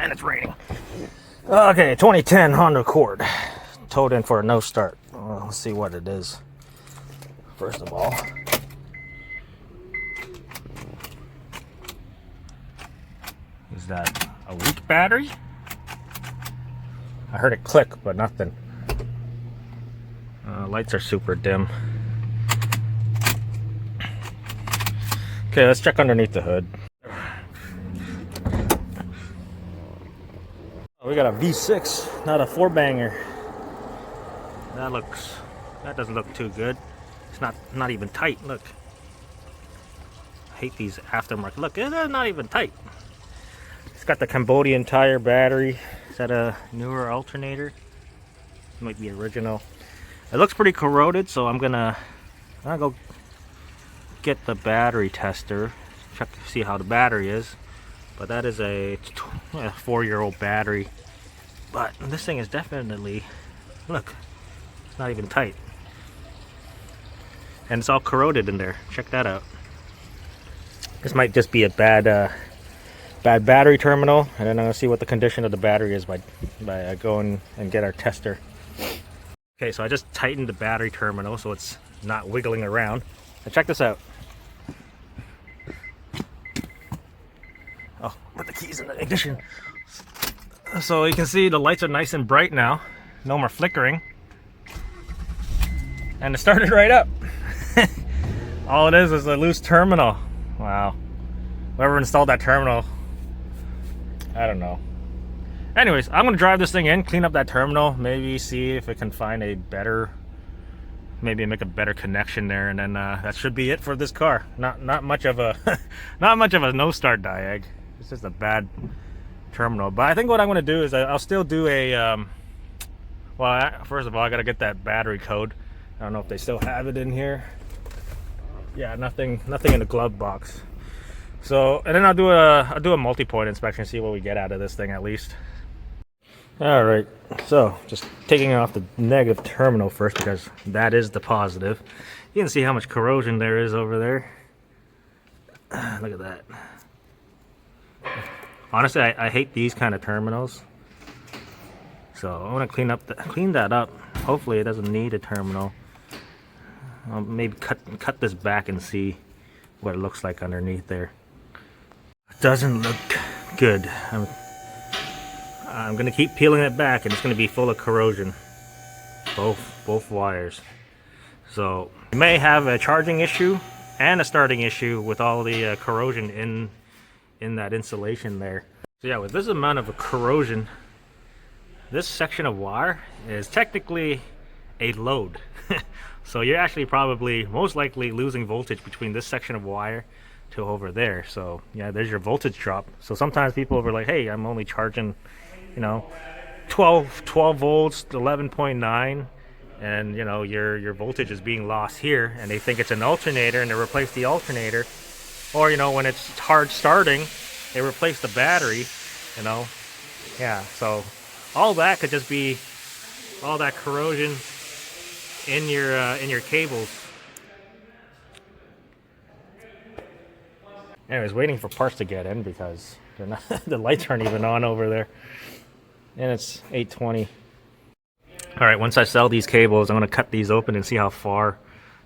and it's raining. Okay, 2010 Honda Accord. Towed in for a no start. Well, let's see what it is. First of all, is that a weak battery? I heard it click, but nothing. Lights are super dim. Okay, let's check underneath the hood. Oh, we got a V6, not a 4-banger. That doesn't look too good. It's not even tight. Look, I hate these aftermarket. Look, it's not even tight. It's got the Cambodian tire battery. Is that a newer alternator? It might be original. It looks pretty corroded, so I'm gonna go get the battery tester, check to see how the battery is. But that is a 4-year-old battery. But this thing is definitely, look, it's not even tight. And it's all corroded in there. Check that out. This might just be a bad battery terminal, and then I'm gonna see what the condition of the battery is by going and get our tester. Okay, so I just tightened the battery terminal so it's not wiggling around. And check this out. Oh, put the keys in the ignition. So you can see the lights are nice and bright now. No more flickering. And it started right up. All it is a loose terminal. Wow. Whoever installed that terminal, I don't know. Anyways, I'm gonna drive this thing in, clean up that terminal, maybe see if it can find a better, maybe make a better connection there, and then that should be it for this car. Not much of a not much of a no start diag. It's just a bad terminal. But I think what I'm gonna do is I'll still do a first of all, I gotta get that battery code. I don't know if they still have it in here. Yeah, nothing in the glove box. So, and then I'll do a multi-point inspection, see what we get out of this thing at least. All right, so just taking off the negative terminal first because that is the positive. You can see how much corrosion there is over there. Look at that. Honestly, I hate these kind of terminals. So I want to clean that up. Hopefully it doesn't need a terminal. I'll maybe cut this back and see what it looks like underneath there. Doesn't look good. I'm gonna keep peeling it back, and it's gonna be full of corrosion. Both wires. So you may have a charging issue and a starting issue with all the corrosion in that insulation there. So yeah, with this amount of corrosion, this section of wire is technically a load. So you're actually probably most likely losing voltage between this section of wire to over there. So yeah, there's your voltage drop. So sometimes people are like, hey, I'm only charging, 12 volts, 11.9, and your voltage is being lost here, and they think it's an alternator, and they replace the alternator. Or when it's hard starting, they replace the battery. Yeah, so all that could just be all that corrosion in your cables. Anyways, waiting for parts to get in because they're not, the lights aren't even on over there. And it's 8:20. All right, once I sell these cables, I'm going to cut these open and see how far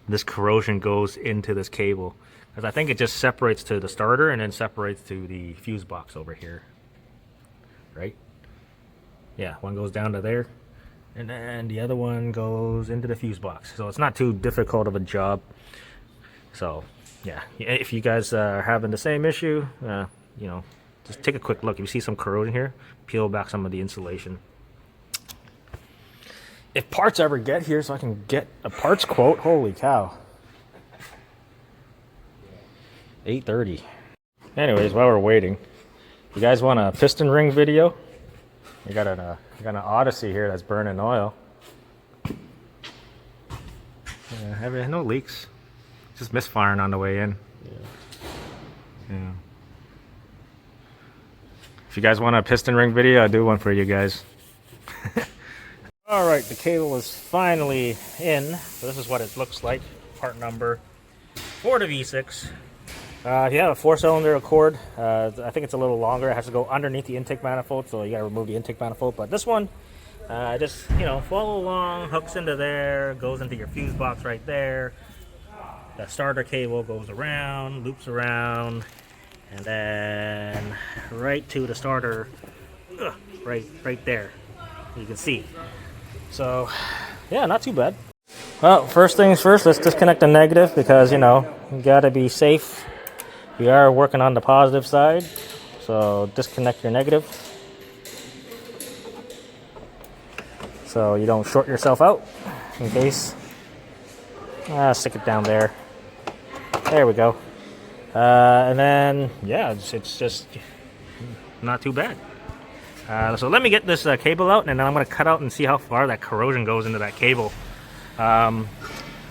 this corrosion goes into this cable. Because I think it just separates to the starter and then separates to the fuse box over here. Right? Yeah, one goes down to there. And then the other one goes into the fuse box. So it's not too difficult of a job. So yeah, if you guys are having the same issue, just take a quick look. If you see some corrosion here, peel back some of the insulation. If parts ever get here so I can get a parts quote, holy cow. 8:30. Anyways, while we're waiting, you guys want a piston ring video? We got an Odyssey here that's burning oil. Yeah, no leaks. Just misfiring on the way in. Yeah. If you guys want a piston ring video, I'll do one for you guys. All right, the cable is finally in. So this is what it looks like. Part number for the V6. If you have a 4-cylinder Accord, I think it's a little longer. It has to go underneath the intake manifold, so you gotta remove the intake manifold. But this one, just, you know, follow along, hooks into there, goes into your fuse box right there. The starter cable goes around, loops around, and then right to the starter, right there. You can see. So, yeah, not too bad. Well, first things first, let's disconnect the negative because, you know, you gotta be safe. We are working on the positive side, so disconnect your negative so you don't short yourself out in case. Stick it down there. There we go. And then, yeah, it's just not too bad. So let me get this cable out, and then I'm going to cut out and see how far that corrosion goes into that cable.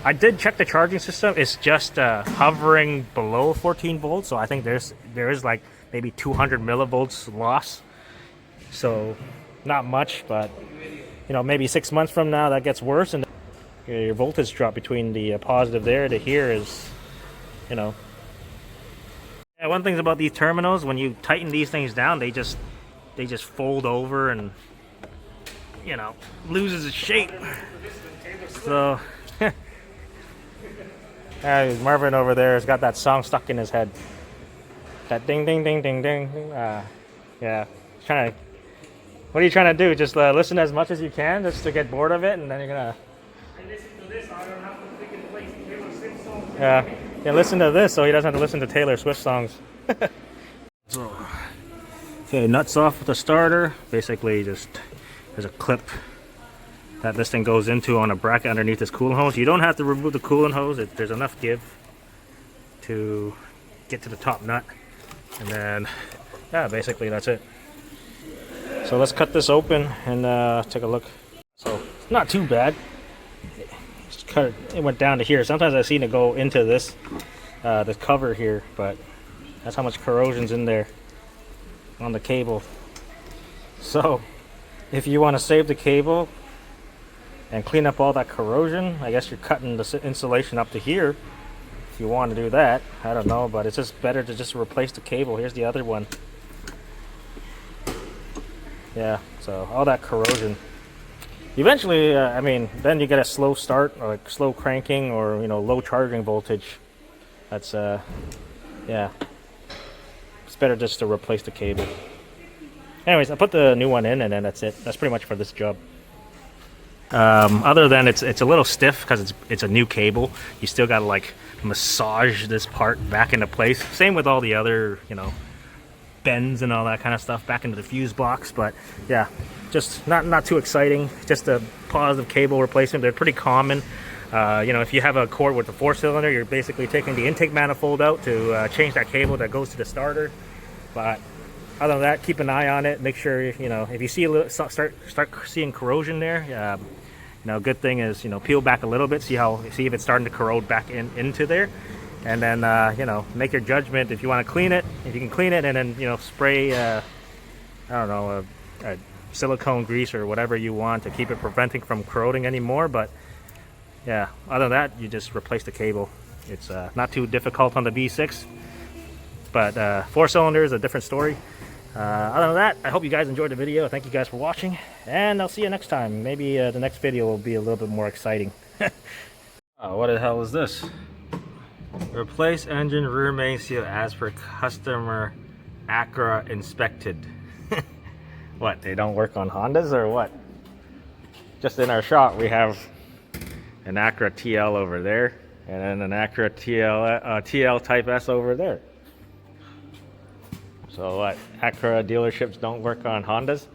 I did check the charging system. It's just hovering below 14 volts, so I think there is like maybe 200 millivolts loss. So not much, but you know, maybe 6 months from now that gets worse, and your voltage drop between the positive there to here is, you know. Yeah, one thing about these terminals, when you tighten these things down, they just fold over and, you know, loses its shape. So. Marvin over there has got that song stuck in his head. That ding, ding, ding, ding, ding. Yeah. What are you trying to do? Just listen as much as you can, just to get bored of it, and then you're gonna. I listen to this. I don't have to think and play Taylor Swift songs. Yeah. Listen to this, so he doesn't have to listen to Taylor Swift songs. So, okay, nuts off with the starter. Basically, just there's a clip that this thing goes into on a bracket underneath this coolant hose. You don't have to remove the coolant hose. There's enough give to get to the top nut. And then, yeah, basically that's it. So let's cut this open and take a look. So it's not too bad. Just cut it went down to here. Sometimes I've seen it go into this cover here, but that's how much corrosion's in there on the cable. So if you want to save the cable and clean up all that corrosion, I guess you're cutting the insulation up to here if you want to do that. I don't know, but it's just better to just replace the cable. Here's the other one. Yeah, so all that corrosion. Eventually, I mean, then you get a slow start, or like slow cranking, or, you know, low charging voltage. That's, yeah. It's better just to replace the cable. Anyways, I put the new one in, and then that's it. That's pretty much for this job. Other than it's a little stiff because it's a new cable. You still gotta like massage this part back into place. Same with all the other, you know, bends and all that kind of stuff back into the fuse box. But yeah, just not too exciting. Just a positive cable replacement. They're pretty common. You know, if you have a cord with a 4-cylinder, you're basically taking the intake manifold out to change that cable that goes to the starter. But other than that, keep an eye on it. Make sure, you know, if you see a little start seeing corrosion there, you know, good thing is, you know, peel back a little bit, see if it's starting to corrode back into there, and then you know, make your judgment if you want to clean it. If you can clean it, and then, you know, spray I don't know, a silicone grease or whatever you want to keep it preventing from corroding anymore. But yeah, other than that, you just replace the cable. It's not too difficult on the V6, but 4-cylinder is a different story. Other than that, I hope you guys enjoyed the video. Thank you guys for watching, and I'll see you next time. Maybe the next video will be a little bit more exciting. What the hell is this? Replace engine rear main seal as per customer Acura inspected. What, they don't work on Hondas or what? Just in our shop we have an Acura TL over there, and then an Acura TL Type S over there. So what, Acura dealerships don't work on Hondas?